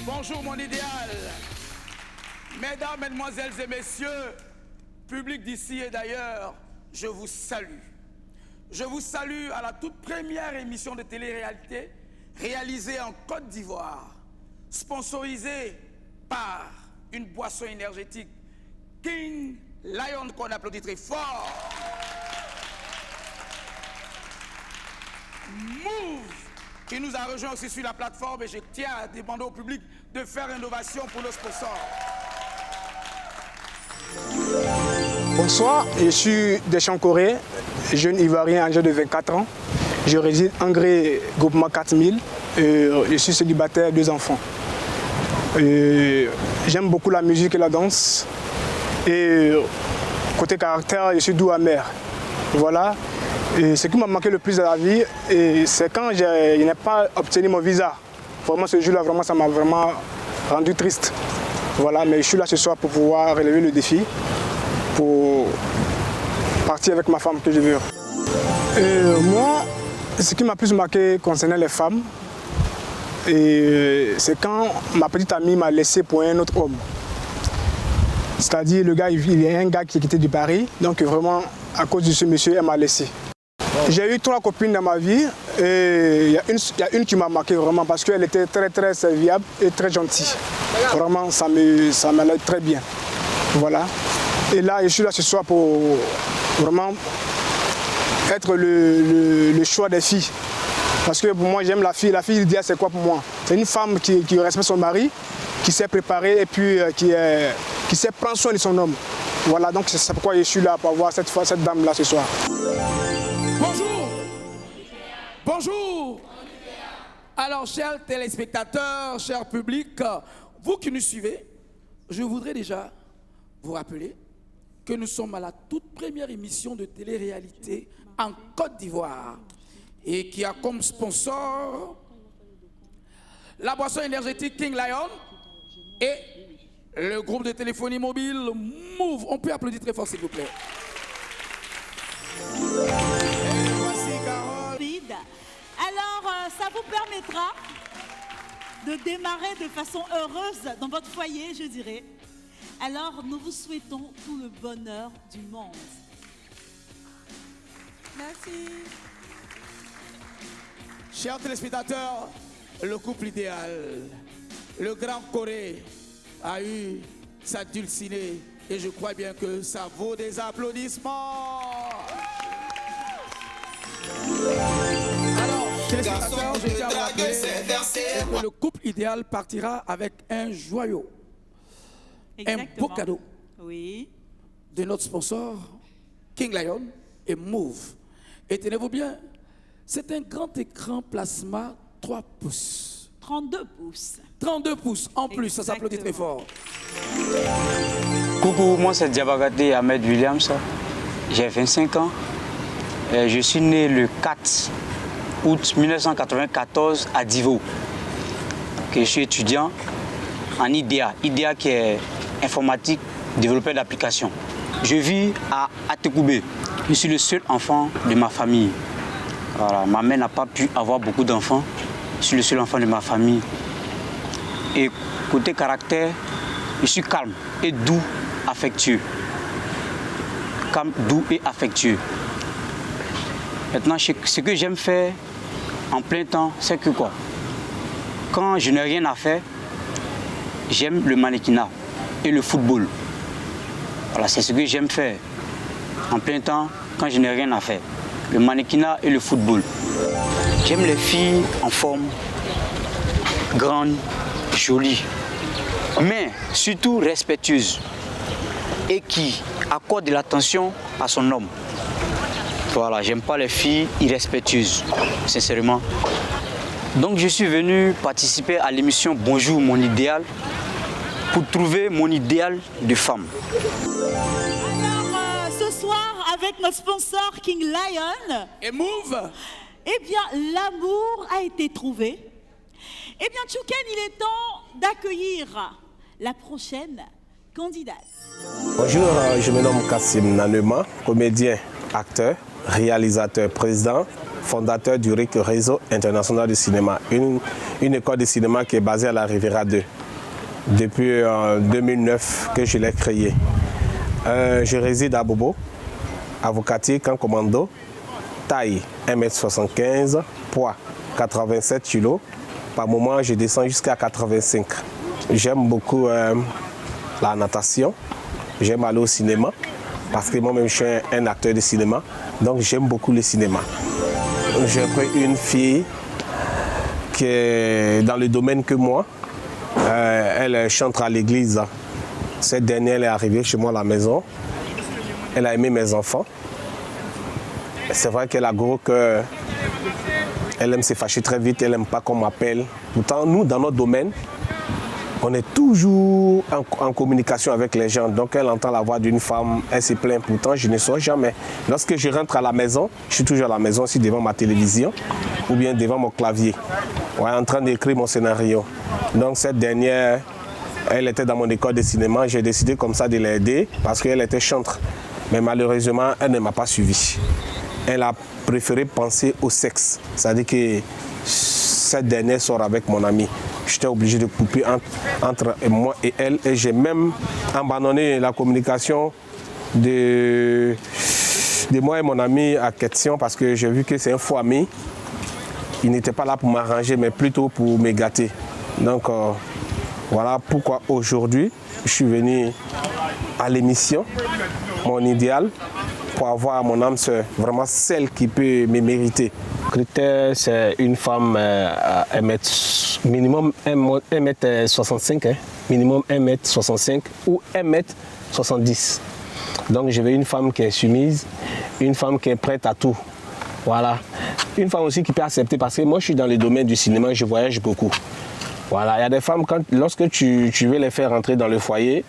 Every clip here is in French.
Bonjour mon idéal. Mesdames, mesdemoiselles et messieurs, public d'ici et d'ailleurs, je vous salue. Je vous salue à la toute première émission de télé-réalité réalisée en Côte d'Ivoire, sponsorisée par une boisson énergétique King Lion qu'on applaudit très fort. Move qui nous a rejoint aussi sur la plateforme et je tiens à demander au public de faire une ovation pour nos sponsors. Bonsoir, je suis Deschamps Corée, jeune Ivoirien âgé de 24 ans. Je réside en Gré, groupement 4000. Je suis célibataire, 2 enfants. J'aime beaucoup la musique et la danse. Et côté caractère, je suis doux amer. Voilà. Et ce qui m'a manqué le plus dans la vie, c'est quand je n'ai pas obtenu mon visa. Vraiment, ce jour-là, vraiment, ça m'a vraiment rendu triste. Voilà, mais je suis là ce soir pour pouvoir relever le défi, pour partir avec ma femme que je veux. Moi, ce qui m'a plus marqué concernant les femmes, c'est quand ma petite amie m'a laissé pour un autre homme. C'est-à-dire, le gars, il est un gars qui est quitté du Paris, donc vraiment, à cause de ce monsieur, elle m'a laissé. J'ai eu 3 copines dans ma vie et il y a une qui m'a marqué vraiment parce qu'elle était très serviable et très gentille. Vraiment, ça m'allait très bien. Voilà. Et là, je suis là ce soir pour vraiment être le choix des filles. Parce que pour moi, j'aime la fille. La fille idéale, c'est quoi pour moi? C'est une femme qui respecte son mari, qui sait préparer et puis qui sait prendre soin de son homme. Voilà, donc c'est pourquoi je suis là pour avoir cette dame-là ce soir. Bonjour. Bonjour. Alors, chers téléspectateurs, chers publics, vous qui nous suivez, je voudrais déjà vous rappeler que nous sommes à la toute première émission de télé-réalité en Côte d'Ivoire et qui a comme sponsor la boisson énergétique King Lion et le groupe de téléphonie mobile Move. On peut applaudir très fort, s'il vous plaît. Alors, ça vous permettra de démarrer de façon heureuse dans votre foyer, je dirais. Alors, nous vous souhaitons tout le bonheur du monde. Merci. Chers téléspectateurs, le couple idéal, le grand Corée, a eu sa dulcinée et je crois bien que ça vaut des applaudissements. Alors, téléspectateurs, je tiens à vous rappeler que le couple idéal partira avec un joyau, un beau cadeau de notre sponsor, King Lion et Move. Et tenez-vous bien, c'est un grand écran plasma 3 pouces. 32 pouces. 32 pouces en plus, ça s'applaudit très fort. Coucou, moi c'est Diabagate Ahmed Williams, j'ai 25 ans. Je suis né le 4 août 1994 à Divo. Je suis étudiant en IDEA, IDEA qui est informatique, développeur d'applications. Je vis à Atekoubé. Je suis le seul enfant de ma famille. Voilà, ma mère n'a pas pu avoir beaucoup d'enfants. Je suis le seul enfant de ma famille. Et côté caractère, je suis calme et doux, affectueux. Calme, doux et affectueux. Maintenant, ce que j'aime faire en plein temps, c'est que quoi? Quand je n'ai rien à faire, j'aime le mannequinat et le football. Voilà, c'est ce que j'aime faire en plein temps quand je n'ai rien à faire. Le mannequinat et le football. J'aime les filles en forme, grandes, jolies, mais surtout respectueuses et qui accordent de l'attention à son homme. Voilà, j'aime pas les filles irrespectueuses, sincèrement. Donc je suis venu participer à l'émission Bonjour mon idéal pour trouver mon idéal de femme. Alors, ce soir, avec notre sponsor King Lion et Move, eh bien, l'amour a été trouvé. Eh bien, Tchouken, il est temps d'accueillir la prochaine candidate. Bonjour, je me nomme Kassim Nanema, comédien, acteur, réalisateur, président fondateur du RIC, Réseau International de Cinéma, une école de cinéma qui est basée à la Riviera 2. Depuis 2009 que je l'ai créée. Je réside à Bobo, avocatier, camp commando, taille 1m75, poids 87 kg. Par moment, je descends jusqu'à 85. J'aime beaucoup la natation, j'aime aller au cinéma, parce que moi-même je suis un acteur de cinéma, donc j'aime beaucoup le cinéma. J'ai pris une fille qui est dans le domaine que moi, elle chante à l'église. Cette dernière, elle est arrivée chez moi à la maison, elle a aimé mes enfants. C'est vrai qu'elle a gros cœur, elle aime se fâcher très vite, elle n'aime pas qu'on m'appelle. Pourtant, nous, dans notre domaine, on est toujours en communication avec les gens. Donc elle entend la voix d'une femme, elle se plaint. Pourtant, je ne sors jamais. Lorsque je rentre à la maison, je suis toujours à la maison, aussi devant ma télévision ou bien devant mon clavier, en train d'écrire mon scénario. Donc cette dernière, elle était dans mon école de cinéma. J'ai décidé comme ça de l'aider parce qu'elle était chantre. Mais malheureusement, elle ne m'a pas suivi. Elle a préféré penser au sexe. C'est-à-dire que cette dernière sort avec mon ami. J'étais obligé de couper entre moi et elle. Et j'ai même abandonné la communication de moi et mon ami à question parce que j'ai vu que c'est un faux ami. Il n'était pas là pour m'arranger, mais plutôt pour me gâter. Donc voilà pourquoi aujourd'hui, je suis venu à l'émission, mon idéal, pour avoir mon âme sœur, vraiment celle qui peut me mériter. Le critère, c'est une femme à 1m, minimum 1m65, minimum 1m65 ou 1m70. Donc je veux une femme qui est soumise, une femme qui est prête à tout. Voilà. Une femme aussi qui peut accepter, parce que moi je suis dans le domaine du cinéma, je voyage beaucoup. Voilà. Il y a des femmes, lorsque tu veux les faire rentrer dans le foyer,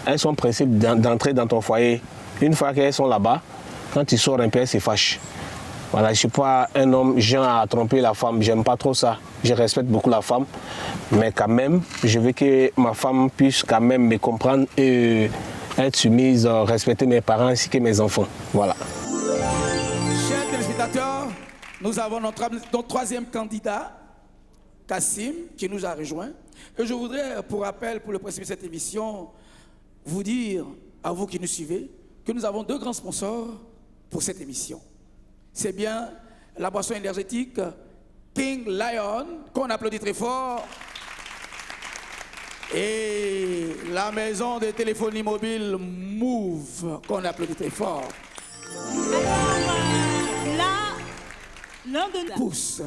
elles sont pressées d'entrer dans ton foyer. Une fois qu'elles sont là-bas, quand tu sors un peu, elles se fâchent. Voilà, je ne suis pas un homme genre à tromper la femme, j'aime pas trop ça. Je respecte beaucoup la femme, mais quand même, je veux que ma femme puisse quand même me comprendre et être soumise, respecter mes parents ainsi que mes enfants. Voilà. Chers téléspectateurs, nous avons notre troisième candidat, Kassim, qui nous a rejoint. Et je voudrais, pour rappel, pour le principe de cette émission, vous dire, à vous qui nous suivez, que nous avons deux grands sponsors pour cette émission. C'est bien la boisson énergétique King Lion, qu'on applaudit très fort, et la maison de téléphonie mobile Move, qu'on applaudit très fort. Alors là, l'un de nous... Pousse,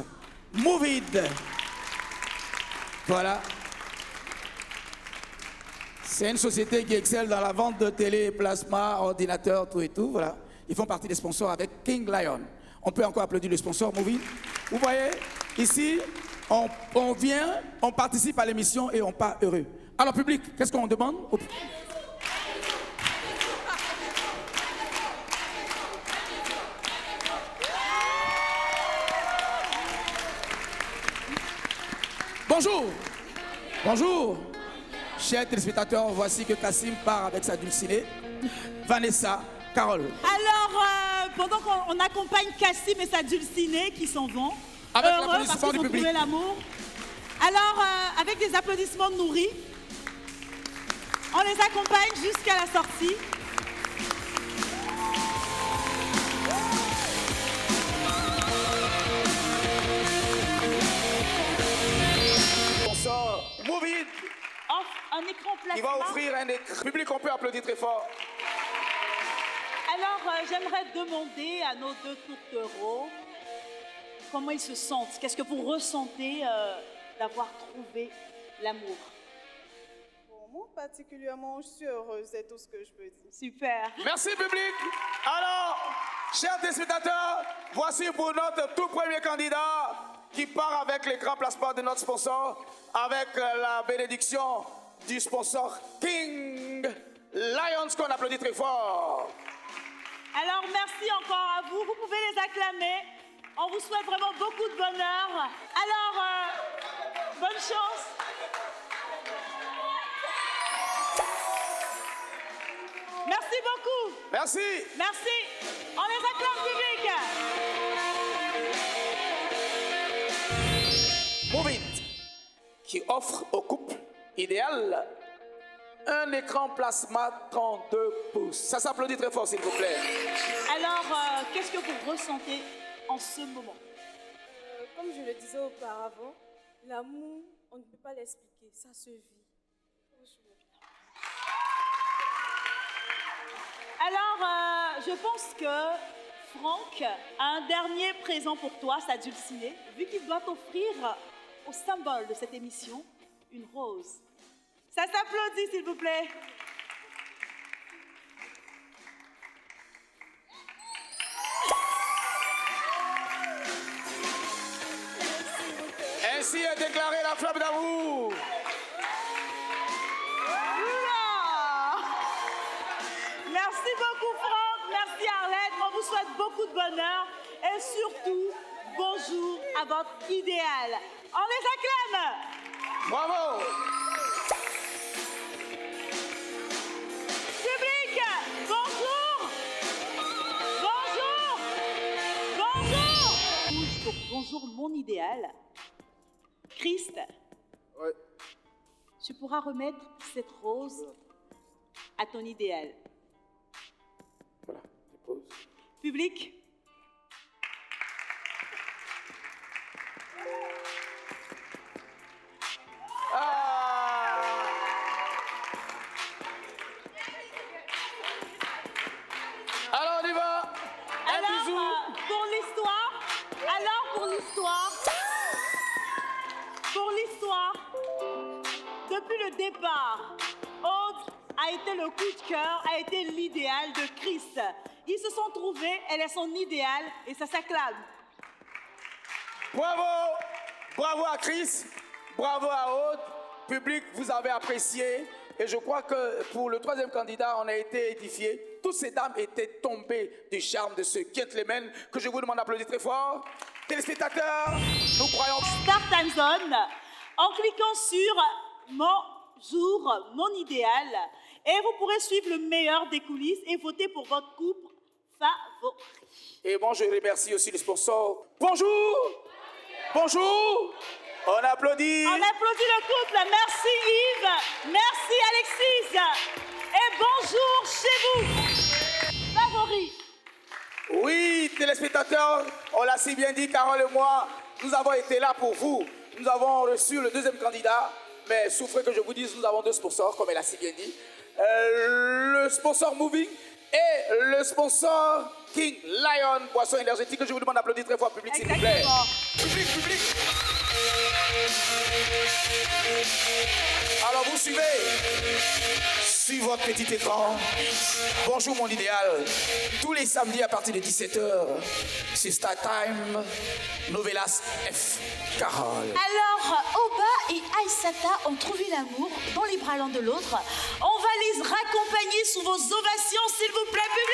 Move It. Voilà. C'est une société qui excelle dans la vente de télé, plasma, ordinateur, tout et tout. Voilà. Ils font partie des sponsors avec King Lion. On peut encore applaudir le sponsor Movie. Vous voyez, ici, on vient, on participe à l'émission et on part heureux. Alors, public, qu'est-ce qu'on demande? Bonjour. Bonjour. Chers téléspectateurs, voici que Kassim part avec sa dulcinée. Vanessa, Carole. Alors, pendant qu'on accompagne Kassim et sa dulcinée qui s'en vont, avec heureux parce l'applaudissement qu'ils du ont public. trouvé l'amour. Alors, avec des applaudissements nourris, on les accompagne jusqu'à la sortie. Move It. Un écran plasma. Il va offrir un écran. Public, on peut applaudir très fort. Alors, j'aimerais demander à nos deux tourtereaux comment ils se sentent. Qu'est-ce que vous ressentez d'avoir trouvé l'amour? Pour moi, particulièrement, je suis heureuse, c'est tout ce que je peux dire. Super. Merci, public. Alors, chers téléspectateurs, voici pour notre tout premier candidat qui part avec l'écran plasma de notre sponsor, avec la bénédiction du sponsor King Lions, qu'on applaudit très fort. Alors, merci encore à vous. Vous pouvez les acclamer. On vous souhaite vraiment beaucoup de bonheur. Alors, bonne chance. Merci beaucoup. Merci. Merci. On les acclame, public. qui offre au couple idéal un écran plasma 32 pouces. Ça s'applaudit très fort, s'il vous plaît. Alors, qu'est-ce que vous ressentez en ce moment? Comme je le disais auparavant, l'amour, on ne peut pas l'expliquer, ça se vit. Franchement. Alors, je pense que Franck a un dernier présent pour toi, sa dulcinée, vu qu'il doit t'offrir au symbole de cette émission une rose. Ça s'applaudit, s'il vous plaît. Ainsi est déclarée la flamme d'amour. Merci beaucoup, Franck. Merci, Arlette. On vous souhaite beaucoup de bonheur et surtout, bonjour à votre idéal. On les acclame. Bravo. Public, bonjour. Bonjour. Bonjour. Bonjour, mon idéal. Christ, Ouais. tu pourras remettre cette rose à ton idéal. Voilà, dépose. Public, Alors on y va. Un bisou. Pour l'histoire, depuis le départ, Aude a été le coup de cœur, a été l'idéal de Christ. Ils se sont trouvés, elle est son idéal et ça s'acclame. Bravo. Bravo à Chris. Bravo à Aude. Public, vous avez apprécié. Et je crois que pour le troisième candidat, on a été édifiés. Toutes ces dames étaient tombées du charme de ce gentleman que je vous demande d'applaudir très fort. Téléspectateurs, nous croyons... Start Time Zone, en cliquant sur Mon jour, mon idéal, et vous pourrez suivre le meilleur des coulisses et voter pour votre couple favori. Et bon, je remercie aussi les sponsors. Bonjour. Bonjour. On applaudit. On applaudit le couple. Merci Yves, merci Alexis, et bonjour chez vous. Favori. Oui, téléspectateurs, on l'a si bien dit, Carole et moi, nous avons été là pour vous. Nous avons reçu le deuxième candidat, mais souffrez que je vous dise, nous avons deux sponsors, comme elle a si bien dit. Le sponsor Moving et le sponsor King Lion, boisson énergétique, que je vous demande d'applaudir très fort, public, s'il vous plaît. Exactement. Public, public. Alors vous suivez sur votre petit écran. Bonjour mon idéal. Tous les samedis à partir de 17h, c'est Star Time, Novelas F. Carole. Alors, Oba et Aïssata ont trouvé l'amour dans les bras l'un de l'autre. On va les raccompagner sous vos ovations, s'il vous plaît, public.